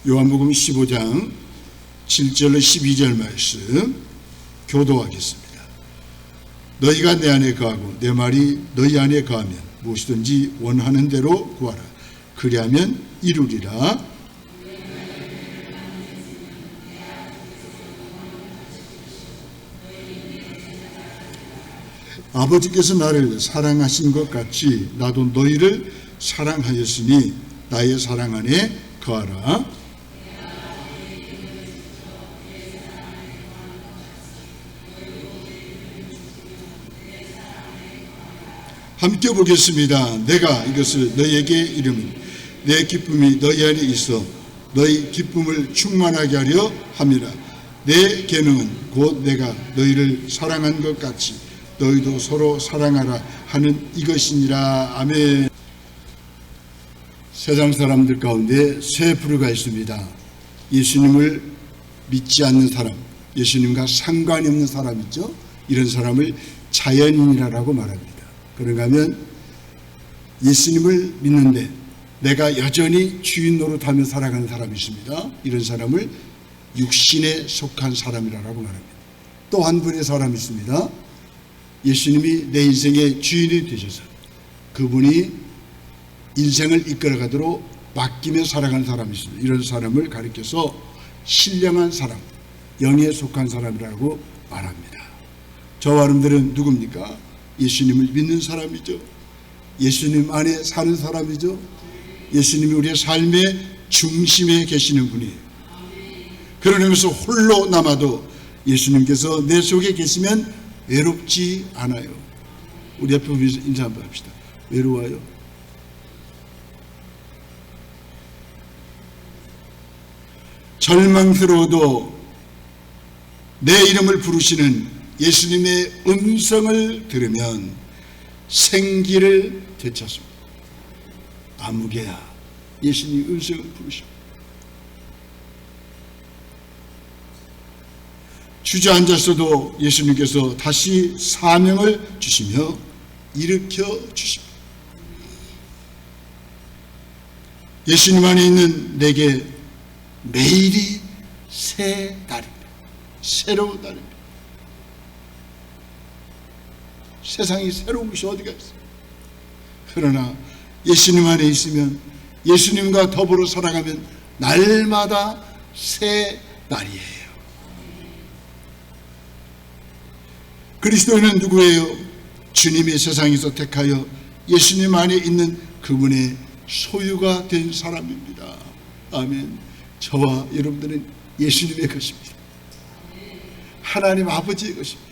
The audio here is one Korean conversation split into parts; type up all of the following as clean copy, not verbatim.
요한복음 15장 7절로 12절 말씀 교도하겠습니다. 너희가 내 안에 거하고 내 말이 너희 안에 거하면 무엇이든지 원하는 대로 구하라. 그리하면 이루리라. 아버지께서 나를 사랑하신 것 같이 나도 너희를 사랑하였으니 나의 사랑 안에 거하라. 함께 보겠습니다. 내가 이것을 너희에게 이르면 내 기쁨이 너희 안에 있어 너희 기쁨을 충만하게 하려 함이라. 내 계명은 곧 내가 너희를 사랑한 것 같이 너희도 서로 사랑하라 하는 이것이니라. 아멘. 세상 사람들 가운데 세 부류가 있습니다. 예수님을 믿지 않는 사람, 예수님과 상관이 없는 사람 있죠. 이런 사람을 자연인이라고 말합니다. 그런가 하면 예수님을 믿는데 내가 여전히 주인 노릇하며 살아가는 사람이 있습니다. 이런 사람을 육신에 속한 사람이라고 말합니다. 또 한 분의 사람이 있습니다. 예수님이 내 인생의 주인이 되셔서 그분이 인생을 이끌어가도록 맡기며 살아가는 사람이 있습니다. 이런 사람을 가리켜서 신령한 사람, 영에 속한 사람이라고 말합니다. 저와 여러분들은 누굽니까? 예수님을 믿는 사람이죠. 예수님 안에 사는 사람이죠. 예수님이 우리의 삶의 중심에 계시는 분이에요. 그런 의미에서 홀로 남아도 예수님께서 내 속에 계시면 외롭지 않아요. 우리 옆에 보면서 인사 한번 합시다. 외로워요? 절망스러워도 내 이름을 부르시는 예수님의 음성을 들으면 생기를 되찾습니다. 아무개야, 예수님 음성을 부르십니다. 주저앉았어도 예수님께서 다시 사명을 주시며 일으켜 주십니다. 예수님 안에 있는 내게 매일이 새 날입니다. 새로운 날입니다. 세상이 새로운 것이 어디가 있어요? 그러나 예수님 안에 있으면, 예수님과 더불어 살아가면 날마다 새 날이에요. 그리스도인은 누구예요? 주님이 세상에서 택하여 예수님 안에 있는 그분의 소유가 된 사람입니다. 아멘. 저와 여러분들은 예수님의 것입니다. 하나님 아버지의 것입니다.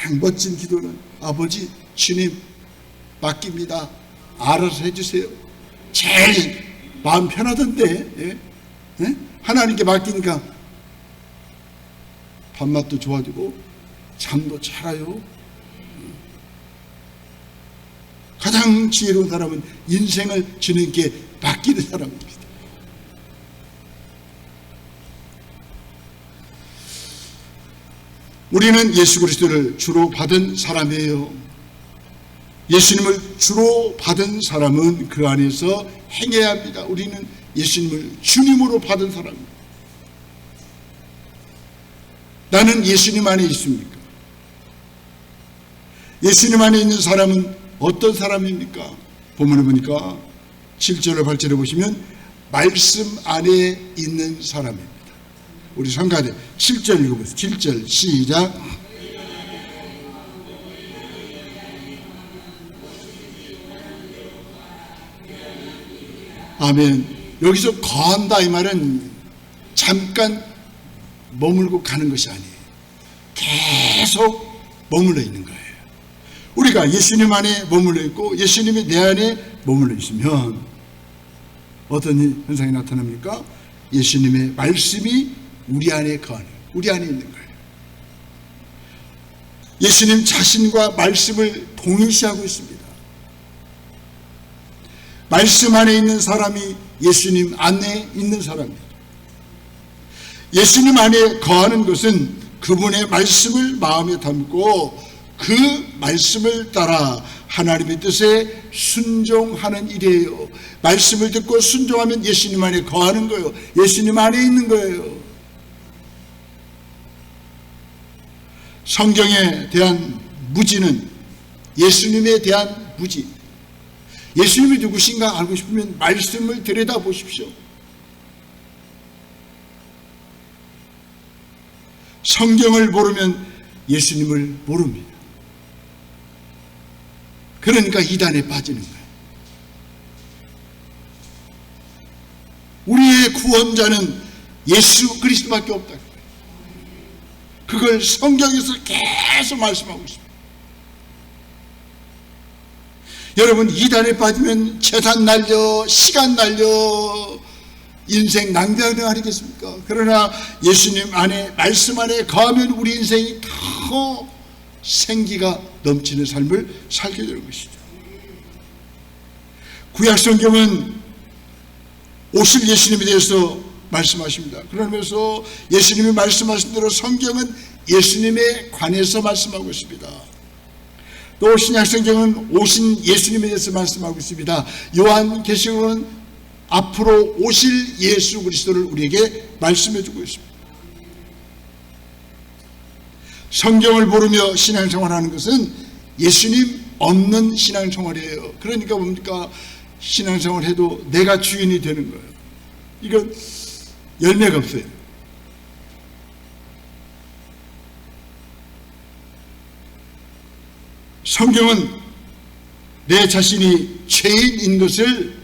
가장 멋진 기도는 아버지, 주님 맡깁니다. 알아서 해주세요. 제일 마음 편하던데, 예? 하나님께 맡기니까 밥맛도 좋아지고 잠도 잘 와요. 가장 지혜로운 사람은 인생을 주님께 맡기는 사람입니다. 우리는 예수 그리스도를 주로 받은 사람이에요. 예수님을 주로 받은 사람은 그 안에서 행해야 합니다. 우리는 예수님을 주님으로 받은 사람입니다. 나는 예수님 안에 있습니까? 예수님 안에 있는 사람은 어떤 사람입니까? 본문을 보니까 7절을 8절을 보시면 말씀 안에 있는 사람입니다. 우리 성가대 7절 읽어보세요. 7절 시작. 아멘. 여기서 거한다 이 말은 잠깐 머물고 가는 것이 아니에요. 계속 머물러 있는 거예요. 우리가 예수님 안에 머물러 있고 예수님이 내 안에 머물러 있으면 어떤 현상이 나타납니까? 예수님의 말씀이 우리 안에 거하는, 우리 안에 있는 거예요. 예수님 자신과 말씀을 동일시하고 있습니다. 말씀 안에 있는 사람이 예수님 안에 있는 사람입니다. 예수님 안에 거하는 것은 그분의 말씀을 마음에 담고 그 말씀을 따라 하나님의 뜻에 순종하는 일이에요. 말씀을 듣고 순종하면 예수님 안에 거하는 거예요. 예수님 안에 있는 거예요. 성경에 대한 무지는 예수님에 대한 무지. 예수님이 누구신가 알고 싶으면 말씀을 들여다보십시오. 성경을 모르면 예수님을 모릅니다. 그러니까 이단에 빠지는 거예요. 우리의 구원자는 예수 그리스도밖에 없다. 그걸 성경에서 계속 말씀하고 있습니다. 여러분, 이단에 빠지면 재산 날려, 시간 날려, 인생 낭비하는 거 아니겠습니까? 그러나 예수님 안에, 말씀 안에 거하면 우리 인생이 더 생기가 넘치는 삶을 살게 되는 것이죠. 구약 성경은 오실 예수님에 대해서 말씀하십니다. 그러면서 예수님이 말씀하신 대로 성경은 예수님에 관해서 말씀하고 있습니다. 또 신약 성경은 오신 예수님에 대해서 말씀하고 있습니다. 요한계시록은 앞으로 오실 예수 그리스도를 우리에게 말씀해 주고 있습니다. 성경을 모르며 신앙생활하는 것은 예수님 없는 신앙생활이에요. 그러니까 뭡니까? 신앙생활 해도 내가 주인이 되는 거예요. 이건 열매가 없어요. 성경은 내 자신이 죄인인 것을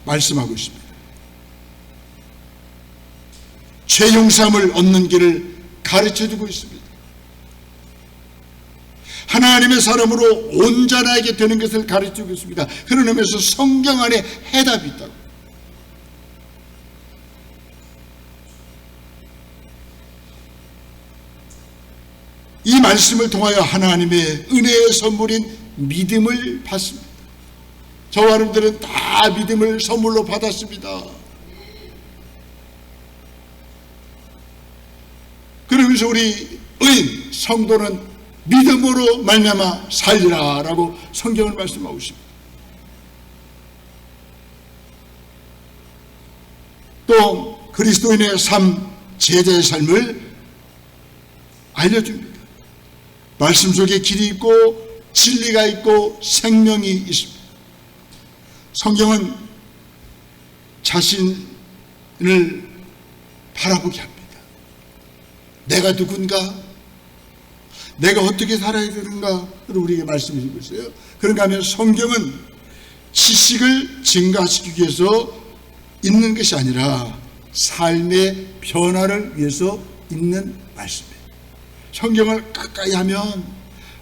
말씀하고 있습니다. 죄 용서함을 얻는 길을 가르쳐주고 있습니다. 하나님의 사람으로 온전하게 되는 것을 가르치고 있습니다. 그런 의미에서 성경 안에 해답이 있다고. 이 말씀을 통하여 하나님의 은혜의 선물인 믿음을 받습니다. 저와 여러분들은 다 믿음을 선물로 받았습니다. 그러면서 우리 의인 성도는 믿음으로 말미암아 살리라라고 성경을 말씀하고 있습니다. 또 그리스도인의 삶, 제자의 삶을 알려줍니다. 말씀 속에 길이 있고 진리가 있고 생명이 있습니다. 성경은 자신을 바라보게 합니다. 내가 누군가? 내가 어떻게 살아야 되는가? 우리에게 말씀해 주고 있어요. 그런가 하면 성경은 지식을 증가시키기 위해서 있는 것이 아니라 삶의 변화를 위해서 있는 말씀이에요. 성경을 가까이 하면,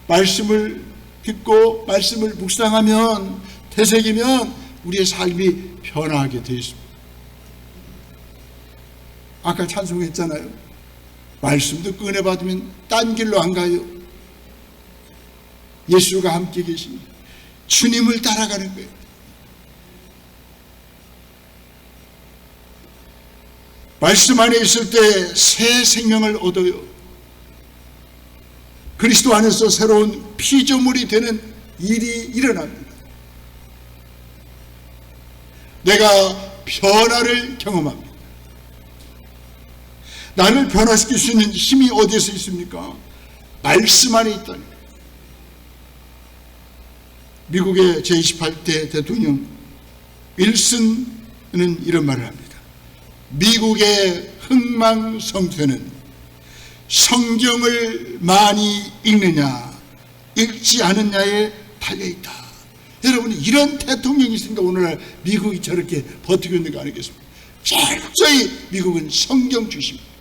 말씀을 듣고 말씀을 묵상하면, 되새기면 우리의 삶이 변화하게 되어 있습니다. 아까 찬송했잖아요. 말씀도 꺼내받으면 딴 길로 안 가요. 예수가 함께 계십니다. 주님을 따라가는 거예요. 말씀 안에 있을 때 새 생명을 얻어요. 그리스도 안에서 새로운 피조물이 되는 일이 일어납니다. 내가 변화를 경험합니다. 나를 변화시킬 수 있는 힘이 어디에서 있습니까? 말씀 안에 있다는 거예요. 미국의 제28대 대통령 윌슨은 이런 말을 합니다. 미국의 흥망성쇠는 성경을 많이 읽느냐 읽지 않느냐에 달려있다. 여러분, 이런 대통령이 있으니까 오늘날 미국이 저렇게 버티고 있는 거 아니겠습니까? 철저히 미국은 성경 중심입니다.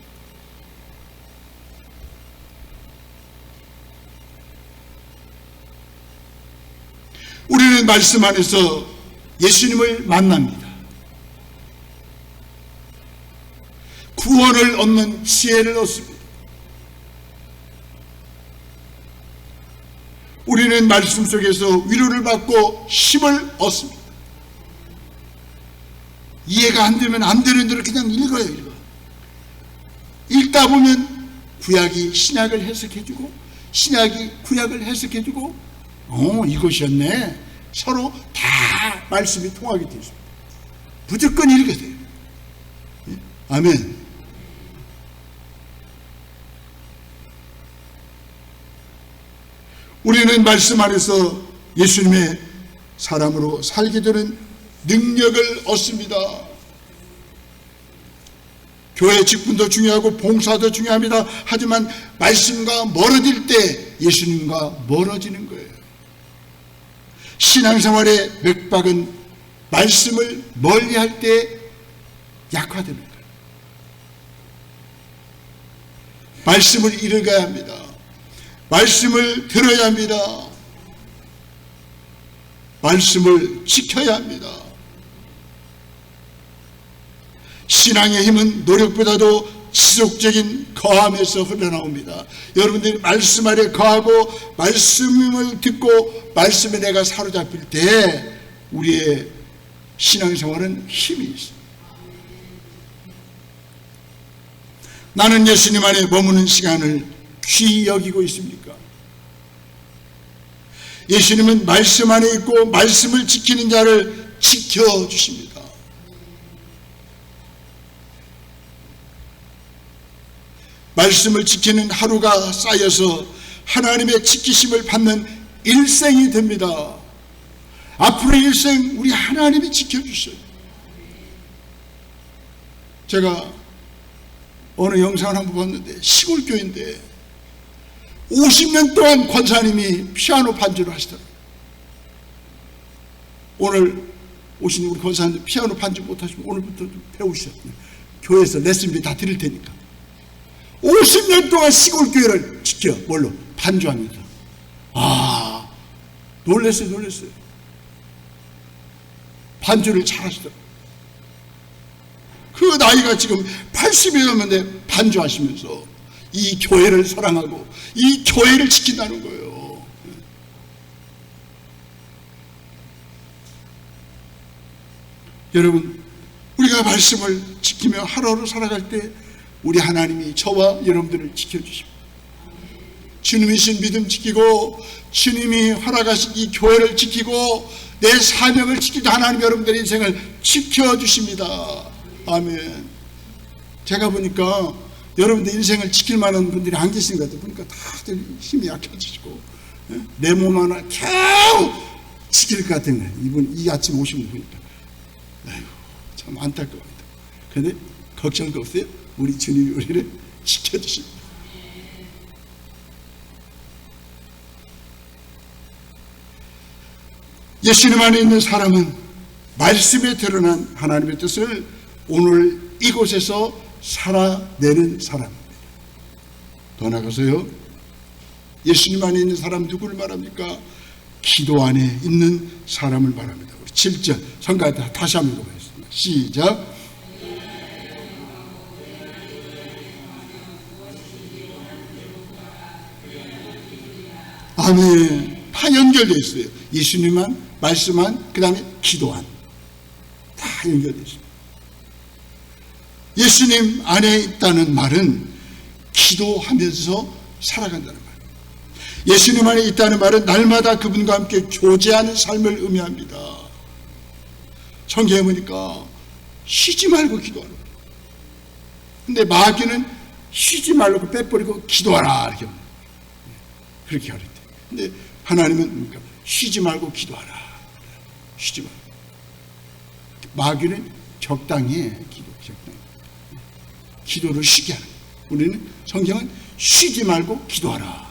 우리는 말씀 안에서 예수님을 만납니다. 구원을 얻는 지혜를 얻습니다. 우리는 말씀 속에서 위로를 받고 힘을 얻습니다. 이해가 안 되면 안 되는 대로 그냥 읽어요. 읽다 보면 구약이 신약을 해석해주고 신약이 구약을 해석해주고 이것이었네. 서로 다 말씀이 통하게 되어 있습니다. 무조건 읽어야 돼요. 아멘. 우리는 말씀 안에서 예수님의 사람으로 살게 되는 능력을 얻습니다. 교회 직분도 중요하고 봉사도 중요합니다. 하지만 말씀과 멀어질 때 예수님과 멀어지는 거예요. 신앙생활의 맥박은 말씀을 멀리할 때 약화되는 거예요. 말씀을 읽어야 합니다. 말씀을 들어야 합니다. 말씀을 지켜야 합니다. 신앙의 힘은 노력보다도 지속적인 거함에서 흘러나옵니다. 여러분들이 말씀 아래 거하고 말씀을 듣고 말씀에 내가 사로잡힐 때 우리의 신앙생활은 힘이 있습니다. 나는 예수님 안에 머무는 시간을 귀히 여기고 있습니까? 예수님은 말씀 안에 있고 말씀을 지키는 자를 지켜주십니다. 말씀을 지키는 하루가 쌓여서 하나님의 지키심을 받는 일생이 됩니다. 앞으로의 일생 우리 하나님이 지켜주셔요. 제가 어느 영상을 한번 봤는데 시골 교회인데 50년 동안 권사님이 피아노 반주를 하시더라고요. 오늘 오신 우리 권사님들 피아노 반주 못하시면 오늘부터 좀 배우셔요. 교회에서 레슨비 다 드릴 테니까. 50년 동안 시골 교회를 지켜 뭘로? 반주하면서. 놀랐어요. 반주를 잘하시더라고요. 그 나이가 지금 80이 넘었는데 반주하시면서 이 교회를 사랑하고 이 교회를 지킨다는 거예요. 여러분, 우리가 말씀을 지키며 하루하루 살아갈 때 우리 하나님이 저와 여러분들을 지켜주십니다. 주님이 신 믿음 지키고 주님이 허락하신 이 교회를 지키고 내 사명을 지키자 하나님 여러분들의 인생을 지켜주십니다. 아멘. 제가 보니까 여러분들 인생을 지킬 만한 분들이 안 계신 것 같아요. 보니까 다들 힘이 약해지시고 내 몸 하나 겨우 지킬 것 같은 거예요. 이분 이 아침 오신 거 보니까 아이고 참 안타까워요. 그런데 걱정도 없어요. 우리 주님이 우리를 지켜주십니다. 예수님 안에 있는 사람은 말씀에 드러난 하나님의 뜻을 오늘 이곳에서 살아내는 사람입니다. 더 나아가서요, 예수님 안에 있는 사람 누구를 말합니까? 기도 안에 있는 사람을 말합니다. 우리 7절 성가 다시 한번 읽어보겠습니다. 시작. 아멘. 다 연결되어 있어요. 예수님만, 말씀만, 그 다음에 기도한. 다 연결되어 있어요. 예수님 안에 있다는 말은 기도하면서 살아간다는 말이에요. 예수님 안에 있다는 말은 날마다 그분과 함께 교제하는 삶을 의미합니다. 성경에 보니까 쉬지 말고 기도하라. 근데 마귀는 쉬지 말고 빼버리고 기도하라 이렇게 그렇게 하랬대. 근데 하나님은 쉬지 말고 기도하라. 쉬지 말고. 마귀는 적당히 해. 기도를 쉬게 하는 거예요. 우리는 성경은 쉬지 말고 기도하라.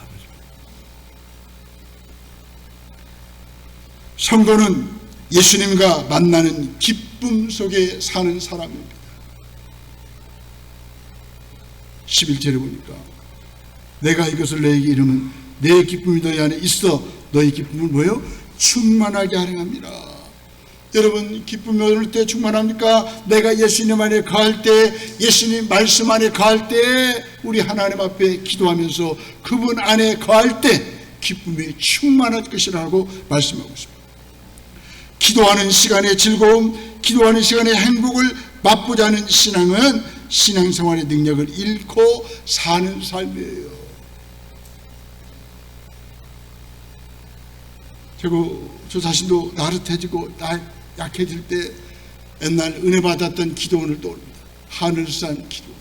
성도는 예수님과 만나는 기쁨 속에 사는 사람입니다. 11절에 보니까 내가 이것을 너에게 이르면 내 기쁨이 너희 안에 있어 너희 기쁨을 뭐예요? 충만하게 하려 합니다. 여러분 기쁨이 어느 때 충만합니까? 내가 예수님 안에 거할 때, 예수님 말씀 안에 거할 때, 우리 하나님 앞에 기도하면서 그분 안에 거할 때 기쁨이 충만할 것이라고 말씀하고 있습니다. 기도하는 시간의 즐거움, 기도하는 시간의 행복을 맛보자는 신앙은 신앙생활의 능력을 잃고 사는 삶이에요. 저 자신도 나릇해지고 약해질 때 옛날 은혜 받았던 기도원을 떠올립니다. 하늘산 기도원,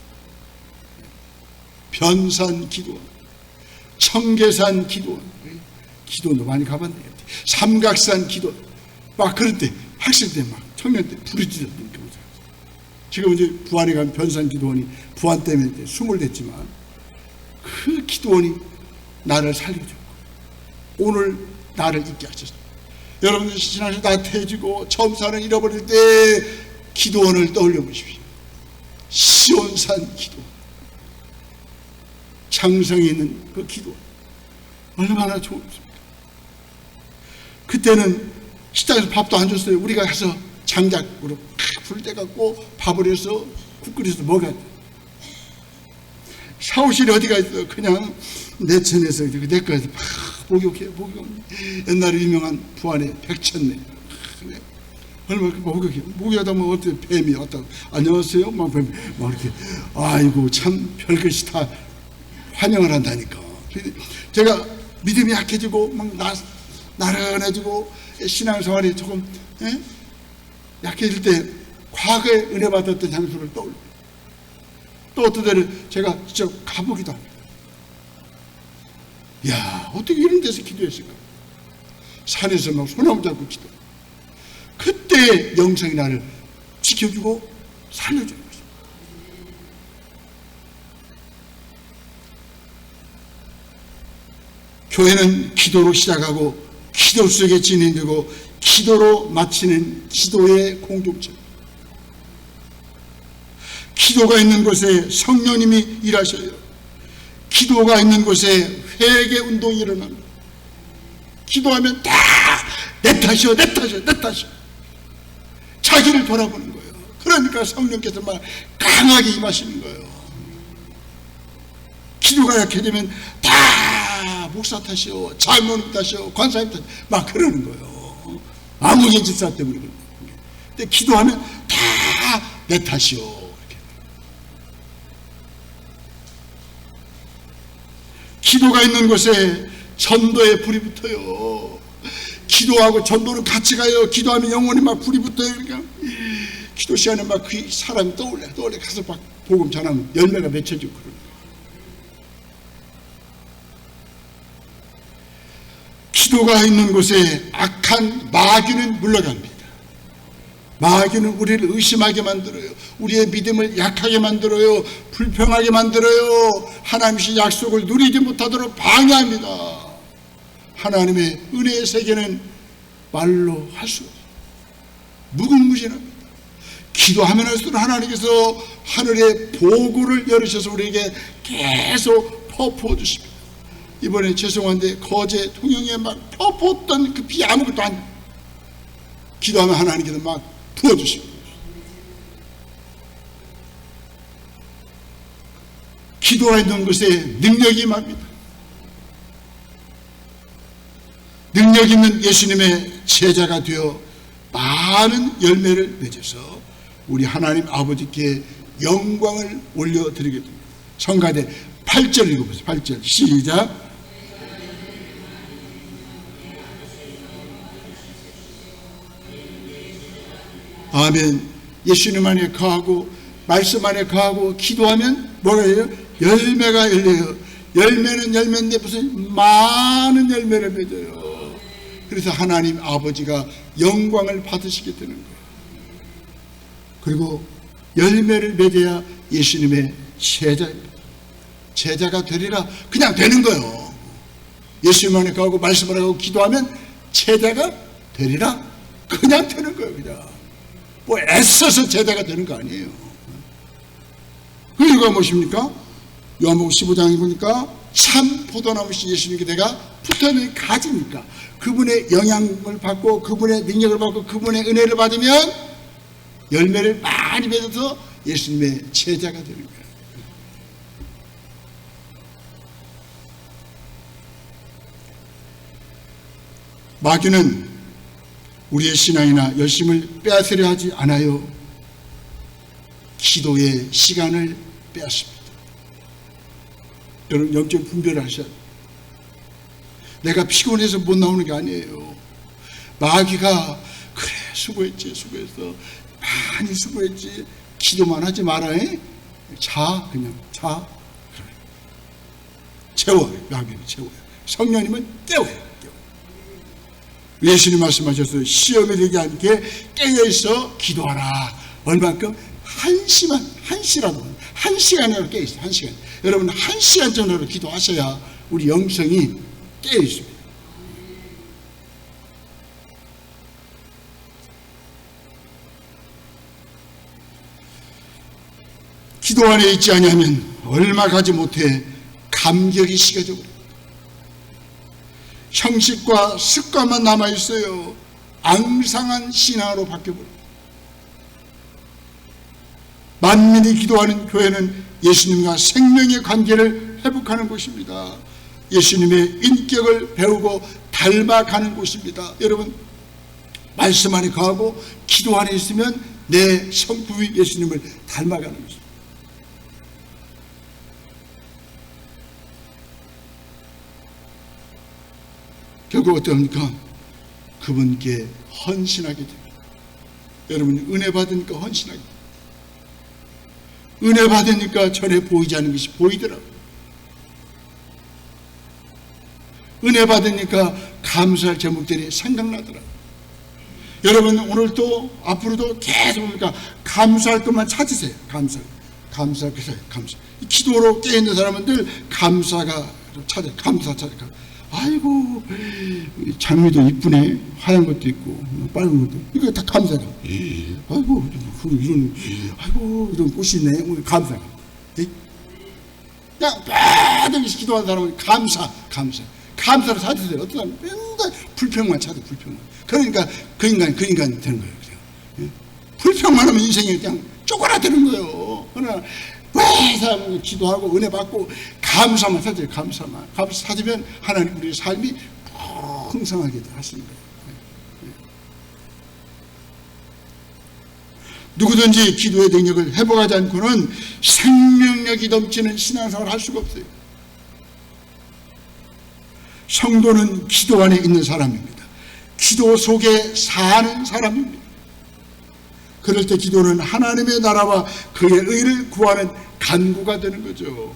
변산 기도원, 청계산 기도원, 기도원도 많이 가봤네요. 삼각산 기도원, 막 그럴 때 학생 때 막 청년 때 부르짖었던 교사. 지금 이제 부안에 가면 변산 기도원이 부안 때문에 숨을 댔지만 그 기도원이 나를 살려줬고 오늘 나를 있게 하셨습니다. 여러분들 지난주 나태해지고 처음 사는 잃어버릴 때 기도원을 떠올려 보십시오. 시온산 기도원, 장성에 있는 그 기도원 얼마나 좋습니까? 그때는 식당에서 밥도 안 줬어요. 우리가 가서 장작으로 불 떼갖고 밥을 해서 국 끓여서 먹어야 돼. 샤워실이 어디가 있어? 그냥 내천에서 내 거에서 막 목욕해. 옛날에 유명한 부안의 백천네. 얼마나 목욕하다 보면 어때? 뱀이 왔다고 안녕하세요? 막 뱀이 막 이렇게 아이고 참 별것이 다 환영을 한다니까. 제가 믿음이 약해지고 막 나른해지고 신앙생활이 조금 약해질 때 과거에 은혜 받았던 장소를 떠올려요. 또 어떤 때는 제가 직접 가보기도 합니다. 야, 어떻게 이런 데서 기도했을까? 산에서 막 소나무 잡고 기도. 그때 영성이 나를 지켜주고 살려주는 것입니다. 교회는 기도로 시작하고 기도 속에 진행되고 기도로 마치는 기도의 공동체. 기도가 있는 곳에 성령님이 일하셔요. 기도가 있는 곳에 회개 운동이 일어납니다. 기도하면 다 내 탓이요, 내 탓이요, 내 탓이요. 자기를 돌아보는 거예요. 그러니까 성령께서 막 강하게 임하시는 거예요. 기도가 약해지면 다 목사 탓이요, 장로님 탓이요, 관사님 탓이요, 막 그러는 거예요. 아무개 집사 때문에. 근데 기도하면 다 내 탓이요. 이렇게. 기도가 있는 곳에 전도에 불이 붙어요. 기도하고 전도는 같이 가요. 기도하면 영혼이 막 불이 붙어요. 그러니까 기도 시간에 막 그 사람이 떠올려 가서 막 복음 전하면 열매가 맺혀지고 그러는 거예요. 기도가 있는 곳에 악한 마귀는 물러갑니다. 마귀는 우리를 의심하게 만들어요. 우리의 믿음을 약하게 만들어요. 불평하게 만들어요. 하나님의 약속을 누리지 못하도록 방해합니다. 하나님의 은혜의 세계는 말로 할 수 없어요. 무궁무진합니다. 기도하면 할수록 하나님께서 하늘의 보고를 열으셔서 우리에게 계속 퍼부어 주십니다. 이번에 죄송한데 거제 통영에 막 퍼부었던 그 비 아무것도 안 기도하면 하나님께서 막 부어주십니다. 기도가 있는 곳에 능력이 임합니다. 능력 있는 예수님의 제자가 되어 많은 열매를 맺어서 우리 하나님 아버지께 영광을 올려드리게 됩니다. 성가대 8절 읽어보세요. 8절 시작. 아멘. 예수님 안에 거하고 말씀 안에 거하고 기도하면 뭐가 해요? 열매가 열려요. 열매는 열매인데 무슨 많은 열매를 맺어요. 그래서 하나님 아버지가 영광을 받으시게 되는 거예요. 그리고 열매를 맺어야 예수님의 제자입니다. 제자가 되리라 그냥 되는 거예요. 예수님 안에 가고 말씀 안에 가고 기도하면 제자가 되리라 그냥 되는 거예요. 그냥 뭐 애써서 제자가 되는 거 아니에요. 그 이유가 무엇입니까? 요한복음 15장에 보니까 참 포도나무씨 예수님께 내가 붙어있는 가지니까 그분의 영향을 받고 그분의 능력을 받고 그분의 은혜를 받으면 열매를 많이 맺어서 예수님의 제자가 되는 거예요. 마귀는 우리의 신앙이나 열심을 빼앗으려 하지 않아요. 기도의 시간을 빼앗습니다. 여러분 영적 분별을 하셔야 돼요. 내가 피곤해서 못 나오는 게 아니에요. 마귀가 그래 수고했지 수고했어 많이 수고했지 기도만 하지 마라. 자 그냥 자. 채워요. 마귀는 채워요. 성령님은 깨워요. 예수님 말씀하셨어요. 시험에 들지 않게 깨어있어 기도하라. 얼마큼? 한 시간이라도 깨어있어요. 1시간. 여러분 1시간 정도로 기도하셔야 우리 영성이 깨어있습니다. 기도 안에 있지 아니하면 얼마 가지 못해 감격이 식어져 버립니다. 형식과 습관만 남아있어요. 앙상한 신앙으로 바뀌어버립니다. 만민이 기도하는 교회는 예수님과 생명의 관계를 회복하는 곳입니다. 예수님의 인격을 배우고 닮아가는 곳입니다. 여러분 말씀 안에 거하고 기도 안에 있으면 내 성품이 예수님을 닮아가는 것입니다. 결국 어떡합니까? 그분께 헌신하게 됩니다. 여러분 은혜 받으니까 헌신하게 됩니다. 은혜 받으니까 전에 보이지 않는 것이 보이더라고요. 은혜 받으니까 감사할 제목들이 생각나더라고요. 여러분 오늘도 앞으로도 계속 보니까 감사할 것만 찾으세요. 감사할 것을 감사. 기도로 깨어있는 사람들 감사가 찾아요. 감사 찾아요. 아이고 장미도 이쁘네. 하얀 것도 있고 빨간 것도 있고. 이거 다 감사가. 아이고 이런 꽃이 있네. 감사가. 그냥 모든 것이 기도하는 사람은 감사를 찾으세요. 어떤 사람은 맨날 불평만 찾아. 불평만. 그러니까 그 인간 되는 거예요. 그냥. 불평만 하면 인생이 그냥 쪼그라드는 거예요. 그러나 왜 사람은 기도하고 은혜 받고 감사만 찾아요. 감사 찾으면 하나님 우리의 삶이 풍성하게 하시는 거예요. 누구든지 기도의 능력을 회복하지 않고는 생명력이 넘치는 신앙생활을 할 수가 없어요. 성도는 기도 안에 있는 사람입니다. 기도 속에 사는 사람입니다. 그럴 때 기도는 하나님의 나라와 그의 의를 구하는 간구가 되는 거죠.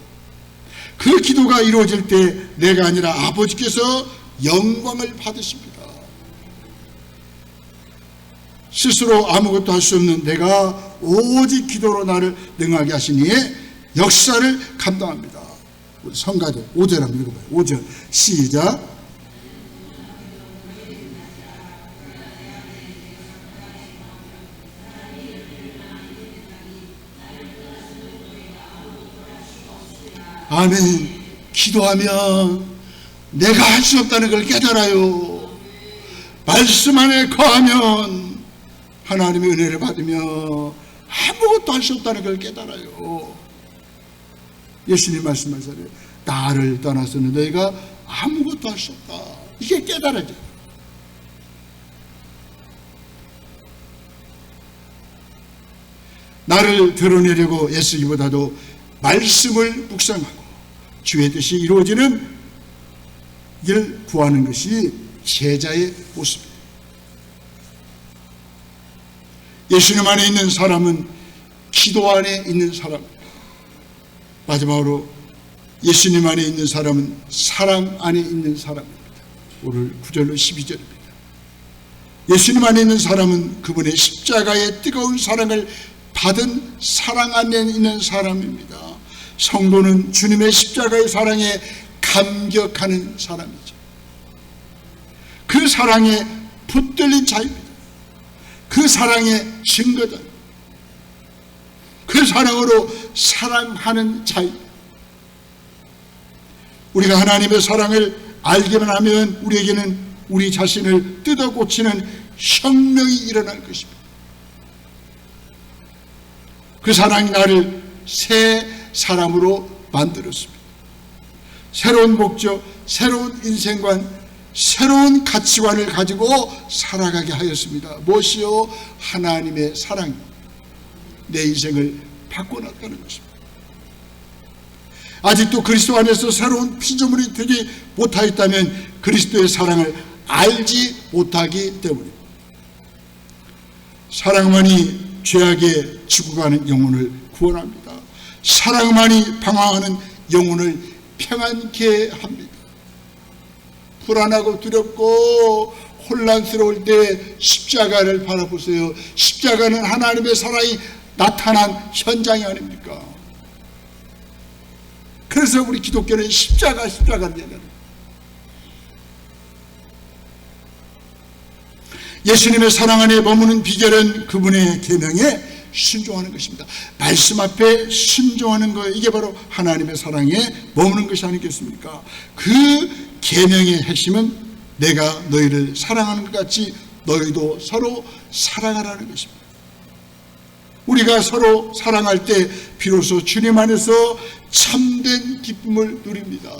그 기도가 이루어질 때 내가 아니라 아버지께서 영광을 받으십니다. 스스로 아무것도 할 수 없는 내가 오직 기도로 나를 능하게 하시니 역사를 감당합니다. 우리 성가대 5절 한번 읽어봐요. 5절 시작. 아멘. 기도하면 내가 할 수 없다는 걸 깨달아요. 말씀 안에 거하면 하나님의 은혜를 받으며 아무것도 할 수 없다는 걸 깨달아요. 예수님 말씀하셨어요. 나를 떠나서는 너희가 아무것도 할 수 없다. 이게 깨달아져요. 나를 드러내려고 애쓰기보다도 말씀을 묵상하고 주의 뜻이 이루어지는 일 구하는 것이 제자의 모습입니다. 예수님 안에 있는 사람은 기도 안에 있는 사람, 마지막으로 예수님 안에 있는 사람은 사랑 안에 있는 사람입니다. 오늘 9절로 12절입니다. 예수님 안에 있는 사람은 그분의 십자가의 뜨거운 사랑을 받은 사랑 안에 있는 사람입니다. 성도는 주님의 십자가의 사랑에 감격하는 사람이죠. 그 사랑에 붙들린 자입니다. 그 사랑의 증거다. 그 사랑으로 사랑하는 자입니다. 우리가 하나님의 사랑을 알기만 하면 우리에게는 우리 자신을 뜯어 고치는 혁명이 일어날 것입니다. 그 사랑이 나를 새 사람으로 만들었습니다. 새로운 목적, 새로운 인생관, 새로운 가치관을 가지고 살아가게 하였습니다. 무엇이요? 하나님의 사랑이 내 인생을 바꿔놨다는 것입니다. 아직도 그리스도 안에서 새로운 피조물이 되지 못하였다면 그리스도의 사랑을 알지 못하기 때문입니다. 사랑만이 죄악에 죽어가는 영혼을 구원합니다. 사랑만이 방황하는 영혼을 평안케 합니다. 불안하고 두렵고 혼란스러울 때 십자가를 바라보세요. 십자가는 하나님의 사랑이 나타난 현장이 아닙니까? 그래서 우리 기독교는 십자가를 얘기합니다. 예수님의 사랑 안에 머무는 비결은 그분의 계명에 순종하는 것입니다. 말씀 앞에 순종하는 거예요. 이게 바로 하나님의 사랑에 머무는 것이 아니겠습니까? 그 계명의 핵심은 내가 너희를 사랑하는 것 같이 너희도 서로 사랑하라는 것입니다. 우리가 서로 사랑할 때 비로소 주님 안에서 참된 기쁨을 누립니다.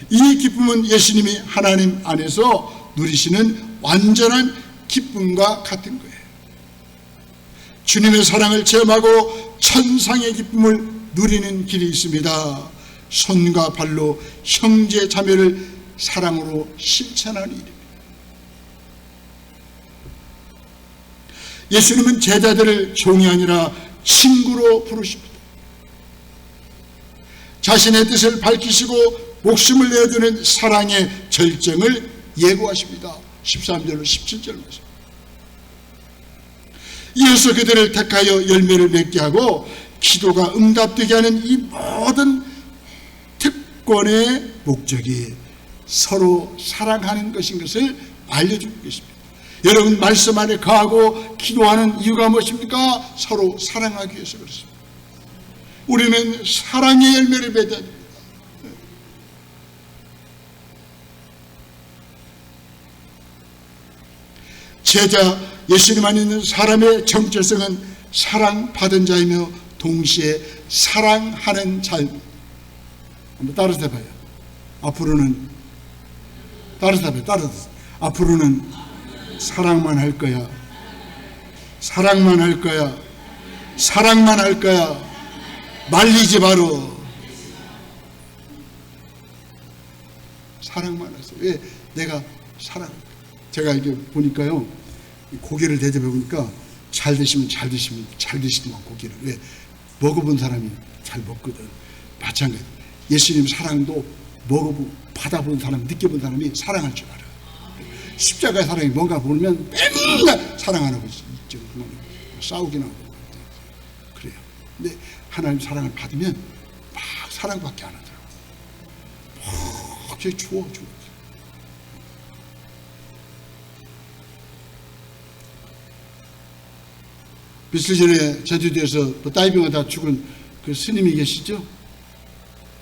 이 기쁨은 예수님이 하나님 안에서 누리시는 완전한 기쁨과 같은 거예요. 주님의 사랑을 체험하고 천상의 기쁨을 누리는 길이 있습니다. 손과 발로 형제 자매를 사랑으로 실천하는 일입니다. 예수님은 제자들을 종이 아니라 친구로 부르십니다. 자신의 뜻을 밝히시고 목숨을 내어주는 사랑의 절정을 예고하십니다. 13절로 17절 말씀. 이어서 그들을 택하여 열매를 맺게 하고 기도가 응답되게 하는 이 모든 특권의 목적이 서로 사랑하는 것인 것을 알려주고 계십니다. 여러분 말씀 안에 거하고 기도하는 이유가 무엇입니까? 서로 사랑하기 위해서 그렇습니다. 우리는 사랑의 열매를 맺어야 됩니다. 제자 예수님 안에 있는 사람의 정체성은 사랑받은 자이며 동시에 사랑하는 자입니다. 한번 따라서 해봐요. 앞으로는 따라서 해봐요. 따라서. 앞으로는 사랑만 할 거야. 사랑만 할 거야. 사랑만 할 거야. 말리지 마로. 사랑만 하세요. 왜? 내가 사랑. 제가 이게 보니까요, 고기를 대접해 보니까 잘 드시면 잘 드시더만 고기를. 왜? 먹어본 사람이 잘 먹거든. 마찬가지. 예수님 사랑도 받아본 사람, 느껴본 사람이 사랑할 줄 알아. 십자가의 사랑이 뭔가 보면 맨날 사랑하는 것이 있죠. 싸우긴 하고. 그래요. 근데 하나님 사랑을 받으면 막 사랑밖에 안 하더라고요. 막 좋아. 며칠 전에 제주도에서 다이빙하다 죽은 그 스님이 계시죠?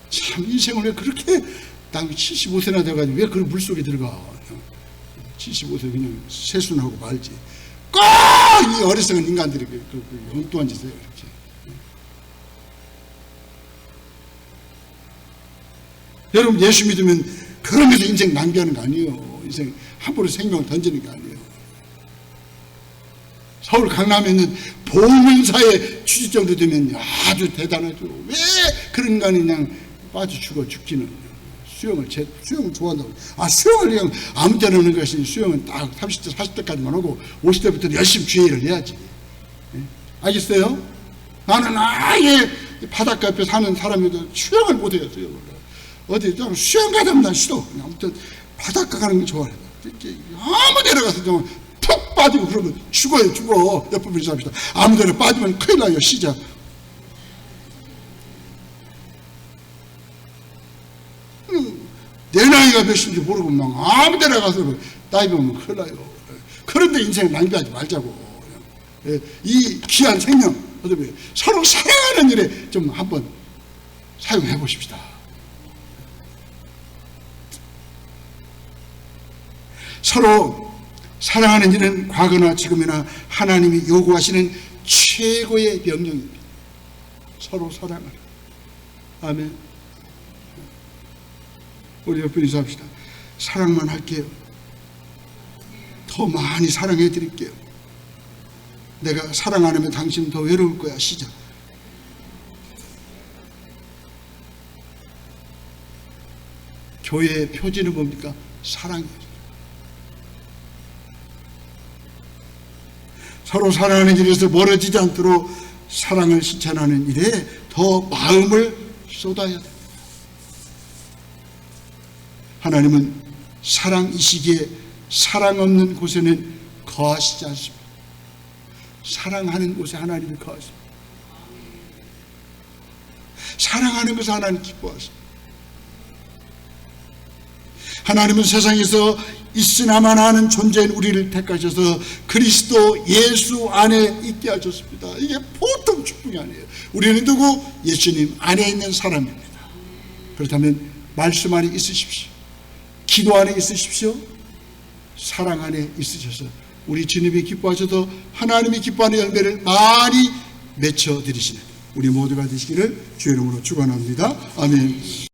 참 인생을 왜 그렇게 당 75세나 돼가지고 왜 그 물속에 들어가? 75세 그냥 세순하고 말지. 꼭 이 어리석은 인간들이 엉뚱한 짓을 해요. 이렇게. 여러분 예수 믿으면 그러면서 인생 낭비하는 거 아니에요. 인생 함부로 생명을 던지는 게 아니에요. 서울 강남에 있는 보문사의 취직 정도 되면 아주 대단하죠. 왜 그런 인간이 그냥 빠져 죽기는. 수영을 좋아한다고. 수영을 그냥 아무 때나 하는 것이 수영은 딱 30대, 40대까지만 하고 50대부터 열심히 주의를 해야지. 네? 알겠어요? 나는 아예 바닷가 옆에 사는 사람이도 수영을 못해요. 수영을. 어디 수영 가자면 난 싫어. 아무튼 바닷가 가는 거 좋아해요. 아무 데나 가서 좀 푹 빠지고 그러면 죽어요. 옆에 분이 잡시다. 아무 데나 빠지면 큰일 나요. 시작. 내 나이가 몇인지 모르고 막 아무 데나 가서 다이빙하면 큰일 나요. 그런데 인생 낭비하지 말자고. 이 귀한 생명, 서로 사랑하는 일에 좀 한번 사용해 보십시다. 서로 사랑하는 일은 과거나 지금이나 하나님이 요구하시는 최고의 명령입니다. 서로 사랑하라. 아멘. 우리 옆에 인사합시다. 사랑만 할게요. 더 많이 사랑해 드릴게요. 내가 사랑 안 하면 당신은 더 외로울 거야. 시작. 교회의 표지는 뭡니까? 사랑이에요. 서로 사랑하는 길에서 멀어지지 않도록 사랑을 실천하는 일에 더 마음을 쏟아야 됩니다. 하나님은 사랑이시기에 사랑 없는 곳에는 거하시지 않습니다. 사랑하는 곳에 하나님이 거하십니다. 사랑하는 것을 하나님 기뻐하십니다. 하나님은 세상에서 있으나만 하는 존재인 우리를 택하셔서 그리스도 예수 안에 있게 하셨습니다. 이게 보통 축복이 아니에요. 우리는 누구? 예수님 안에 있는 사람입니다. 그렇다면 말씀 안에 있으십시오. 기도 안에 있으십시오. 사랑 안에 있으셔서 우리 주님이 기뻐하셔서 하나님이 기뻐하는 열매를 많이 맺혀드리시는 우리 모두가 되시기를 주의 이름으로 축원합니다. 아멘.